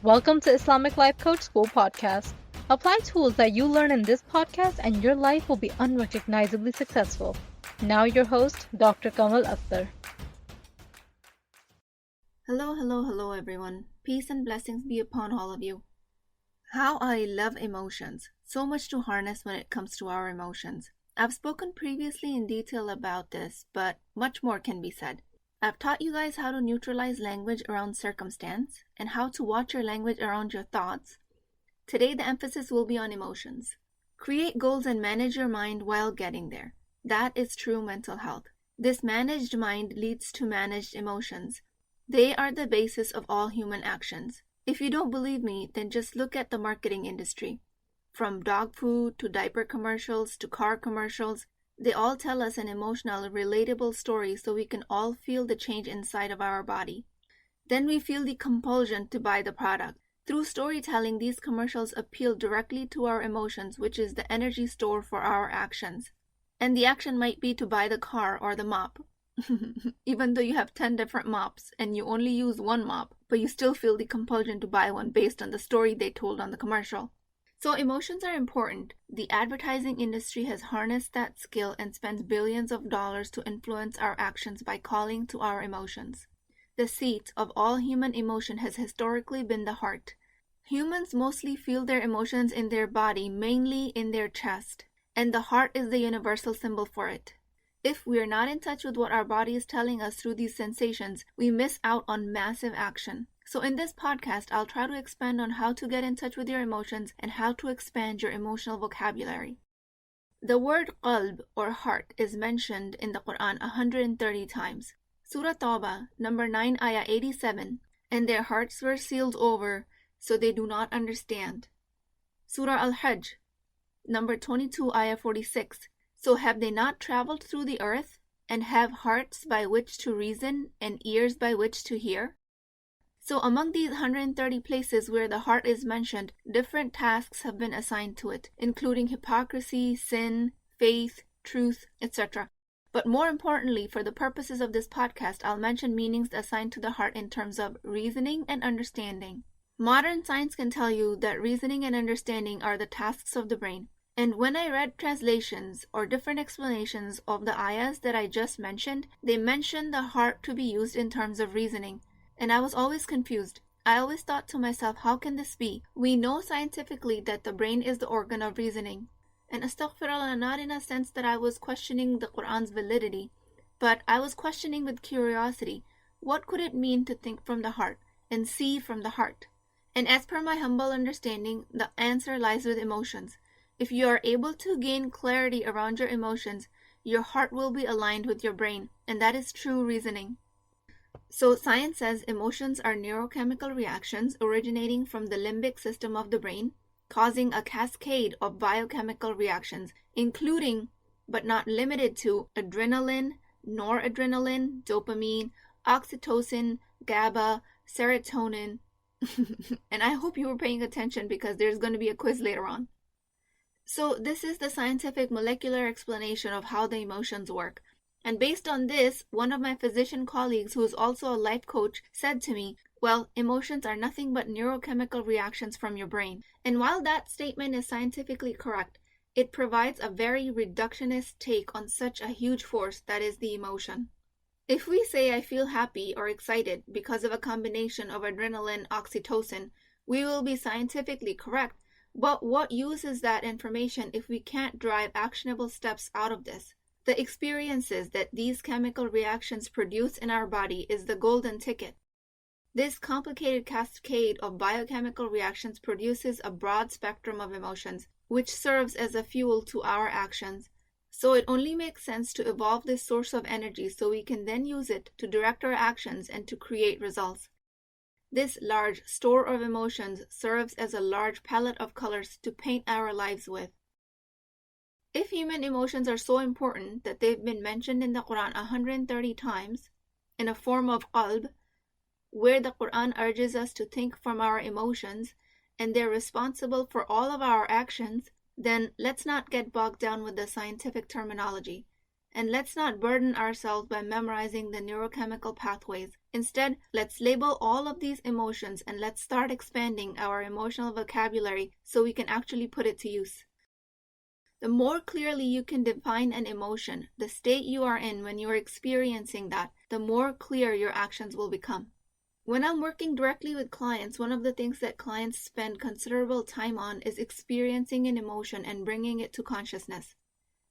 Welcome to Islamic Life Coach School Podcast. Apply tools that you learn in this podcast and your life will be unrecognizably successful. Now your host, Dr. Kamal Akhtar. Hello everyone. Peace and blessings be upon all of you. How I love emotions. So much to harness when it comes to our emotions. I've spoken previously in detail about this, but much more can be said. I've taught you guys how to neutralize language around circumstance and how to watch your language around your thoughts. Today the emphasis will be on emotions. Create goals and manage your mind while getting there. That is true mental health. This managed mind leads to managed emotions. They are the basis of all human actions. If you don't believe me, then just look at the marketing industry. From dog food to diaper commercials to car commercials, they all tell us an emotional, relatable story so we can all feel the change inside of our body. Then we feel the compulsion to buy the product. Through storytelling, these commercials appeal directly to our emotions, which is the energy store for our actions. And the action might be to buy the car or the mop. Even though you have 10 different mops and you only use one mop, but you still feel the compulsion to buy one based on the story they told on the commercial. So emotions are important. The advertising industry has harnessed that skill and spends billions of dollars to influence our actions by calling to our emotions. The seat of all human emotion has historically been the heart. Humans mostly feel their emotions in their body, mainly in their chest, and the heart is the universal symbol for it. If we are not in touch with what our body is telling us through these sensations, we miss out on massive action. So in this podcast, I'll try to expand on how to get in touch with your emotions and how to expand your emotional vocabulary. The word Qalb or heart is mentioned in the Quran 130 times. Surah Tawbah, number 9, ayah 87, and their hearts were sealed over, so they do not understand. Surah Al-Hajj, number 22, ayah 46, so have they not traveled through the earth and have hearts by which to reason and ears by which to hear? So among these 130 places where the heart is mentioned, different tasks have been assigned to it, including hypocrisy, sin, faith, truth, etc. But more importantly, for the purposes of this podcast, I'll mention meanings assigned to the heart in terms of reasoning and understanding. Modern science can tell you that reasoning and understanding are the tasks of the brain. And when I read translations or different explanations of the ayahs that I just mentioned, they mentioned the heart to be used in terms of reasoning. And I was always confused. I always thought to myself, how can this be? We know scientifically that the brain is the organ of reasoning. And astaghfirullah, not in a sense that I was questioning the Quran's validity, but I was questioning with curiosity. What could it mean to think from the heart and see from the heart? And as per my humble understanding, the answer lies with emotions. If you are able to gain clarity around your emotions, your heart will be aligned with your brain, and that is true reasoning. So science says emotions are neurochemical reactions originating from the limbic system of the brain, causing a cascade of biochemical reactions, including, but not limited to, adrenaline, noradrenaline, dopamine, oxytocin, GABA, serotonin. And I hope you were paying attention because there's going to be a quiz later on. So this is the scientific molecular explanation of how the emotions work. And based on this, one of my physician colleagues, who is also a life coach, said to me, well, emotions are nothing but neurochemical reactions from your brain. And while that statement is scientifically correct, it provides a very reductionist take on such a huge force that is the emotion. If we say I feel happy or excited because of a combination of adrenaline, oxytocin, we will be scientifically correct. But what use is that information if we can't drive actionable steps out of this? The experiences that these chemical reactions produce in our body is the golden ticket. This complicated cascade of biochemical reactions produces a broad spectrum of emotions, which serves as a fuel to our actions. So it only makes sense to evolve this source of energy so we can then use it to direct our actions and to create results. This large store of emotions serves as a large palette of colors to paint our lives with. If human emotions are so important that they've been mentioned in the Quran 130 times in a form of Qalb, where the Quran urges us to think from our emotions and they're responsible for all of our actions, then let's not get bogged down with the scientific terminology And let's not burden ourselves by memorizing the neurochemical pathways. Instead, let's label all of these emotions and let's start expanding our emotional vocabulary so we can actually put it to use. The more clearly you can define an emotion, the state you are in when you are experiencing that, the more clear your actions will become. When I'm working directly with clients, one of the things that clients spend considerable time on is experiencing an emotion and bringing it to consciousness.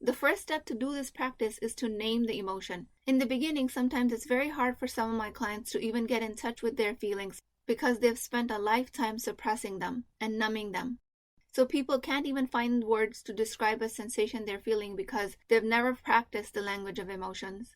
The first step to do this practice is to name the emotion. In the beginning, sometimes it's very hard for some of my clients to even get in touch with their feelings because they've spent a lifetime suppressing them and numbing them. So people can't even find words to describe a sensation they're feeling because they've never practiced the language of emotions.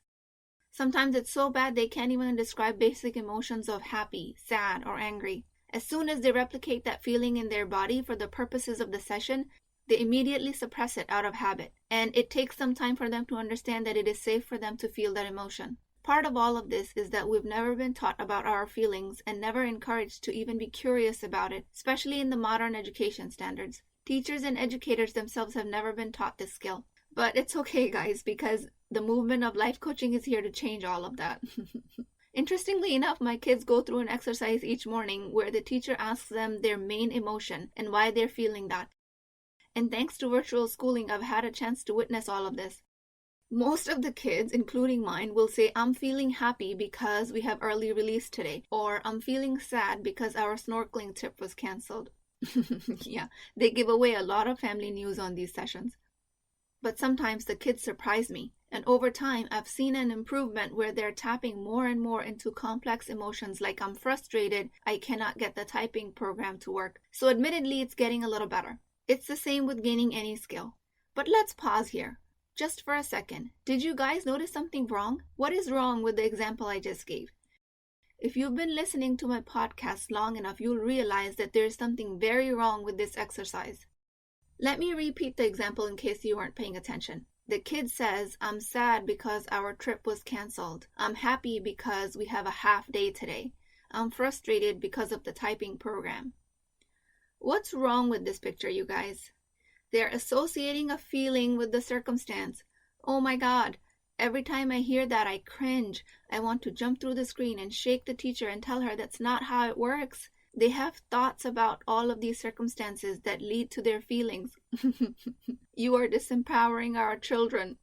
Sometimes it's so bad they can't even describe basic emotions of happy, sad, or angry. As soon as they replicate that feeling in their body for the purposes of the session, they immediately suppress it out of habit, and it takes some time for them to understand that it is safe for them to feel that emotion. Part of all of this is that we've never been taught about our feelings and never encouraged to even be curious about it, especially in the modern education standards. Teachers and educators themselves have never been taught this skill. But it's okay, guys, because the movement of life coaching is here to change all of that. Interestingly enough, my kids go through an exercise each morning where the teacher asks them their main emotion and why they're feeling that. And thanks to virtual schooling, I've had a chance to witness all of this. Most of the kids, including mine, will say, I'm feeling happy because we have early release today, or I'm feeling sad because our snorkeling trip was canceled. Yeah, they give away a lot of family news on these sessions. But sometimes the kids surprise me, and over time I've seen an improvement where they're tapping more and more into complex emotions like I'm frustrated, I cannot get the typing program to work. So admittedly, it's getting a little better. It's the same with gaining any skill. But let's pause here. Just for a second, did you guys notice something wrong? What is wrong with the example I just gave? If you've been listening to my podcast long enough, you'll realize that there's something very wrong with this exercise. Let me repeat the example in case you weren't paying attention. The kid says, I'm sad because our trip was canceled. I'm happy because we have a half day today. I'm frustrated because of the typing program. What's wrong with this picture, you guys? They're associating a feeling with the circumstance. Oh my God, every time I hear that, I cringe. I want to jump through the screen and shake the teacher and tell her that's not how it works. They have thoughts about all of these circumstances that lead to their feelings. You are disempowering our children.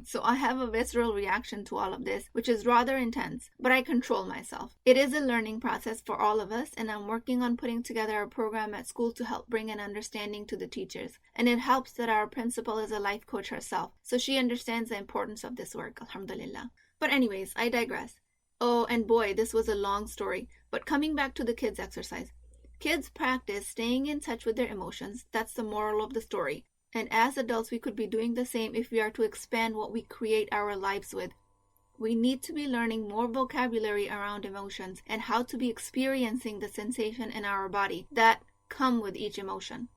So I have a visceral reaction to all of this, which is rather intense, but I control myself. It is a learning process for all of us, and I'm working on putting together a program at school to help bring an understanding to the teachers. And it helps that our principal is a life coach herself, so she understands the importance of this work, alhamdulillah. But anyways, I digress. Oh, and boy, this was a long story, but coming back to the kids exercise. Kids practice staying in touch with their emotions. That's the moral of the story. And as adults, we could be doing the same if we are to expand what we create our lives with. We need to be learning more vocabulary around emotions and how to be experiencing the sensation in our body that come with each emotion.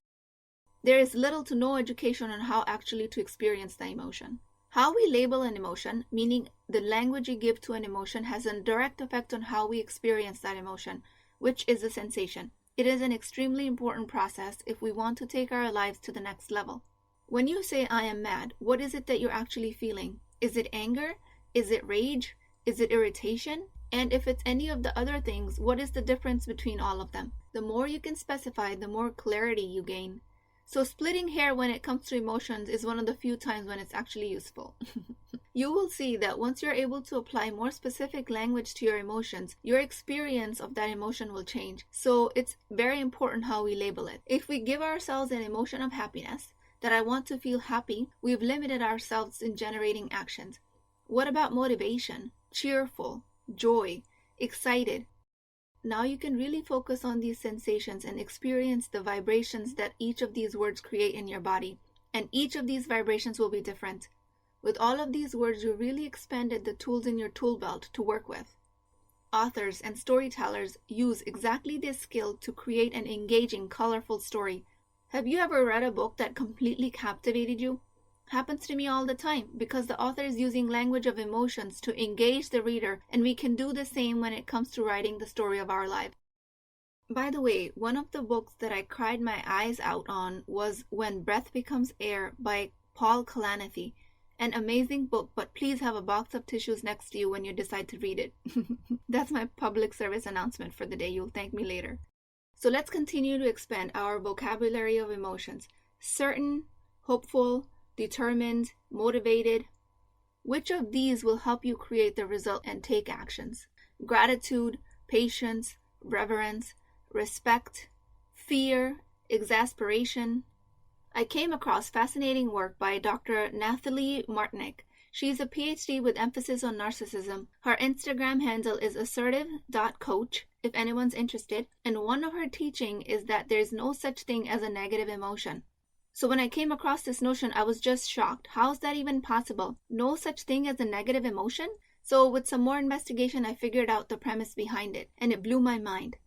There is little to no education on how actually to experience the emotion. How we label an emotion, meaning the language you give to an emotion, has a direct effect on how we experience that emotion, which is a sensation. It is an extremely important process if we want to take our lives to the next level. When you say, I am mad, what is it that you're actually feeling? Is it anger? Is it rage? Is it irritation? And if it's any of the other things, what is the difference between all of them? The more you can specify, the more clarity you gain. So splitting hair when it comes to emotions is one of the few times when it's actually useful. You will see that once you're able to apply more specific language to your emotions, your experience of that emotion will change. So it's very important how we label it. If we give ourselves an emotion of happiness, that I want to feel happy, we've limited ourselves in generating actions. What about motivation, cheerful, joy, excited? Now you can really focus on these sensations and experience the vibrations that each of these words create in your body. And each of these vibrations will be different. With all of these words, you really expanded the tools in your tool belt to work with. Authors and storytellers use exactly this skill to create an engaging, colorful story. Have you ever read a book that completely captivated you? Happens to me all the time because the author is using language of emotions to engage the reader, and we can do the same when it comes to writing the story of our life. By the way, one of the books that I cried my eyes out on was When Breath Becomes Air by Paul Kalanithi, An amazing book, but please have a box of tissues next to you when you decide to read it. That's my public service announcement for the day. You'll thank me later. So let's continue to expand our vocabulary of emotions. Certain, hopeful, determined, motivated. Which of these will help you create the result and take actions? Gratitude, patience, reverence, respect, fear, exasperation. I came across fascinating work by Dr. Nathalie Martinick. She's a PhD with emphasis on narcissism. Her Instagram handle is assertive.coach if anyone's interested, and one of her teaching is that there's no such thing as a negative emotion. So when I came across this notion, I was just shocked. How is that even possible? No such thing as a negative emotion? So with some more investigation, I figured out the premise behind it, and it blew my mind.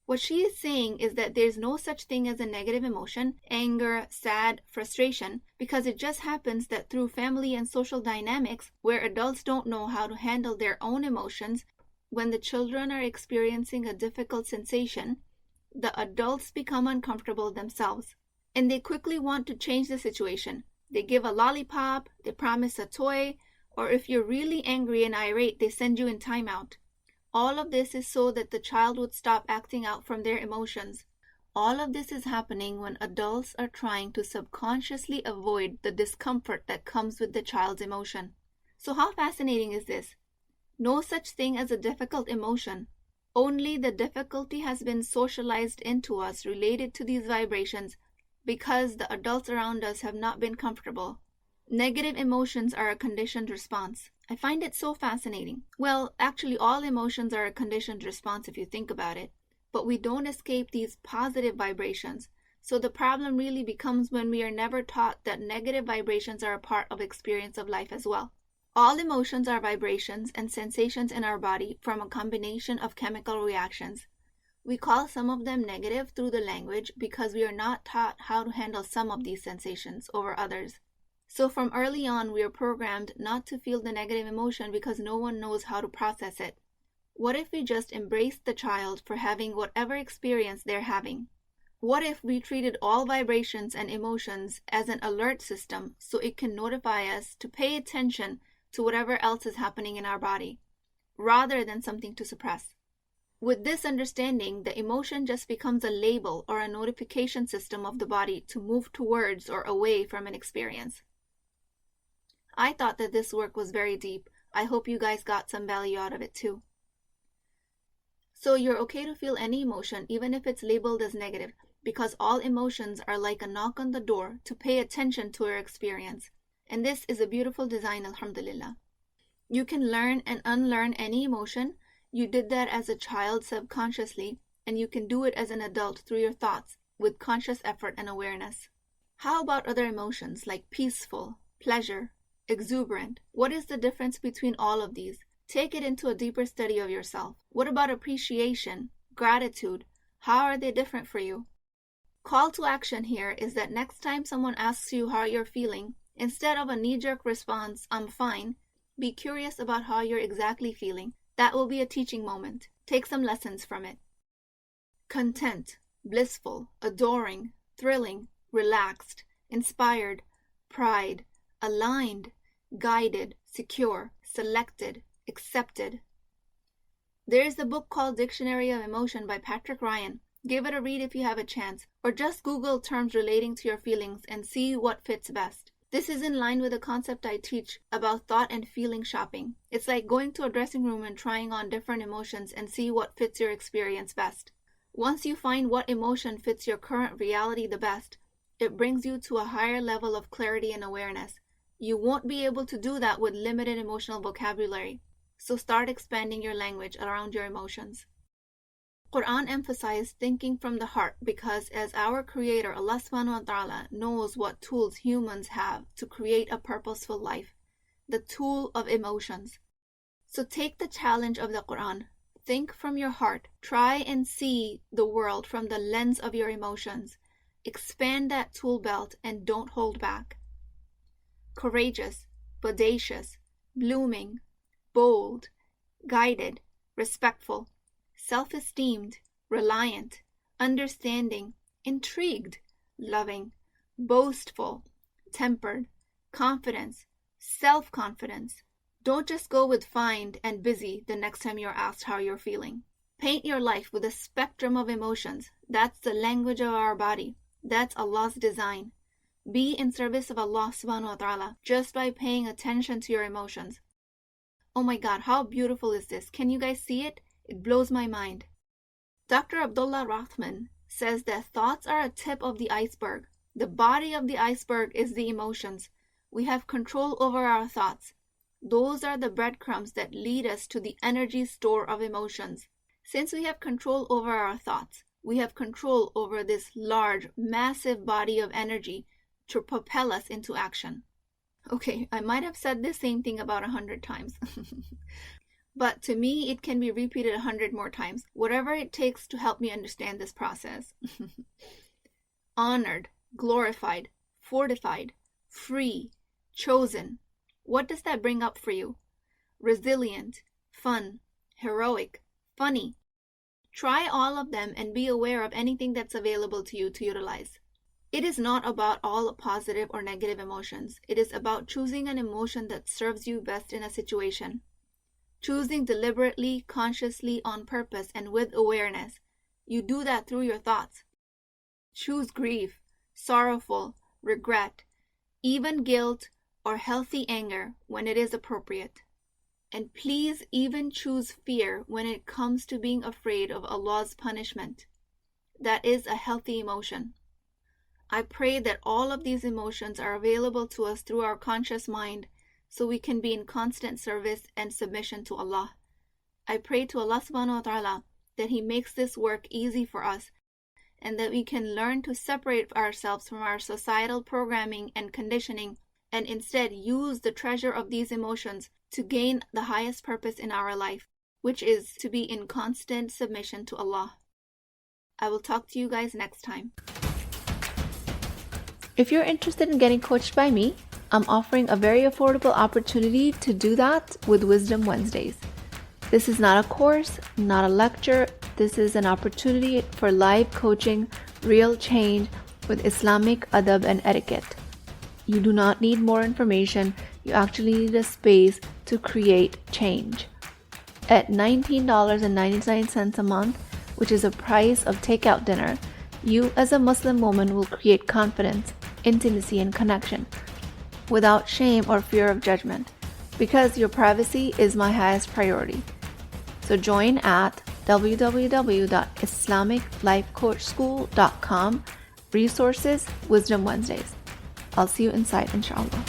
What she is saying is that there's no such thing as a negative emotion, anger, sad, frustration, because it just happens that through family and social dynamics where adults don't know how to handle their own emotions, when the children are experiencing a difficult sensation, the adults become uncomfortable themselves. And they quickly want to change the situation. They give a lollipop, they promise a toy, or if you're really angry and irate, they send you in timeout. All of this is so that the child would stop acting out from their emotions. All of this is happening when adults are trying to subconsciously avoid the discomfort that comes with the child's emotion. So how fascinating is this? No such thing as a difficult emotion. Only the difficulty has been socialized into us related to these vibrations because the adults around us have not been comfortable. Negative emotions are a conditioned response. I find it so fascinating. Well, actually, all emotions are a conditioned response if you think about it, but we don't escape these positive vibrations. So the problem really becomes when we are never taught that negative vibrations are a part of experience of life as well. All emotions are vibrations and sensations in our body from a combination of chemical reactions. We call some of them negative through the language because we are not taught how to handle some of these sensations over others. So from early on, we are programmed not to feel the negative emotion because no one knows how to process it. What if we just embraced the child for having whatever experience they're having? What if we treated all vibrations and emotions as an alert system so it can notify us to pay attention to whatever else is happening in our body, rather than something to suppress? With this understanding, the emotion just becomes a label or a notification system of the body to move towards or away from an experience. I thought that this work was very deep. I hope you guys got some value out of it too. So you're okay to feel any emotion, even if it's labeled as negative, because all emotions are like a knock on the door to pay attention to your experience. And this is a beautiful design, alhamdulillah. You can learn and unlearn any emotion. You did that as a child subconsciously, and you can do it as an adult through your thoughts with conscious effort and awareness. How about other emotions like peaceful, pleasure, exuberant? What is the difference between all of these? Take it into a deeper study of yourself. What about appreciation, gratitude? How are they different for you? Call to action here is that next time someone asks you how you're feeling, instead of a knee-jerk response, I'm fine, be curious about how you're exactly feeling. That will be a teaching moment. Take some lessons from it. Content, blissful, adoring, thrilling, relaxed, inspired, pride, aligned, guided, secure, selected, accepted. There is a book called Dictionary of Emotion by Patrick Ryan. Give it a read if you have a chance, or just Google terms relating to your feelings and see what fits best. This is in line with a concept I teach about thought and feeling shopping. It's like going to a dressing room and trying on different emotions and see what fits your experience best. Once you find what emotion fits your current reality the best, it brings you to a higher level of clarity and awareness. You won't be able to do that with limited emotional vocabulary. So start expanding your language around your emotions. Quran emphasized thinking from the heart because as our Creator, Allah subhanahu wa ta'ala, knows what tools humans have to create a purposeful life, the tool of emotions. So take the challenge of the Quran. Think from your heart. Try and see the world from the lens of your emotions. Expand that tool belt and don't hold back. Courageous, bodacious, blooming, bold, guided, respectful, self-esteemed, reliant, understanding, intrigued, loving, boastful, tempered, confidence, self-confidence. Don't just go with find and busy the next time you're asked how you're feeling. Paint your life with a spectrum of emotions. That's the language of our body. That's Allah's design. Be in service of Allah subhanahu wa ta'ala just by paying attention to your emotions. Oh my God, how beautiful is this? Can you guys see it? It blows my mind. Dr. Abdullah Rahman says that thoughts are a tip of the iceberg. The body of the iceberg is the emotions. We have control over our thoughts. Those are the breadcrumbs that lead us to the energy store of emotions. Since we have control over our thoughts, we have control over this large, massive body of energy to propel us into action. Okay, I might have said the same thing about 100 times. But to me, it can be repeated 100 more times, whatever it takes to help me understand this process. Honored, glorified, fortified, free, chosen. What does that bring up for you? Resilient, fun, heroic, funny. Try all of them and be aware of anything that's available to you to utilize. It is not about all positive or negative emotions. It is about choosing an emotion that serves you best in a situation. Choosing deliberately, consciously, on purpose, and with awareness. You do that through your thoughts. Choose grief, sorrowful, regret, even guilt, or healthy anger when it is appropriate. And please even choose fear when it comes to being afraid of Allah's punishment. That is a healthy emotion. I pray that all of these emotions are available to us through our conscious mind so we can be in constant service and submission to Allah. I pray to Allah subhanahu wa ta'ala that He makes this work easy for us and that we can learn to separate ourselves from our societal programming and conditioning and instead use the treasure of these emotions to gain the highest purpose in our life, which is to be in constant submission to Allah. I will talk to you guys next time. If you're interested in getting coached by me, I'm offering a very affordable opportunity to do that with Wisdom Wednesdays. This is not a course, not a lecture. This is an opportunity for live coaching, real change with Islamic adab and etiquette. You do not need more information. You actually need a space to create change. At $19.99 a month, which is the price of takeout dinner, you as a Muslim woman will create confidence, intimacy, and connection without shame or fear of judgment, because your privacy is my highest priority. So join at www.islamiclifecoachschool.com, resources, Wisdom Wednesdays. I'll see you inside, inshallah.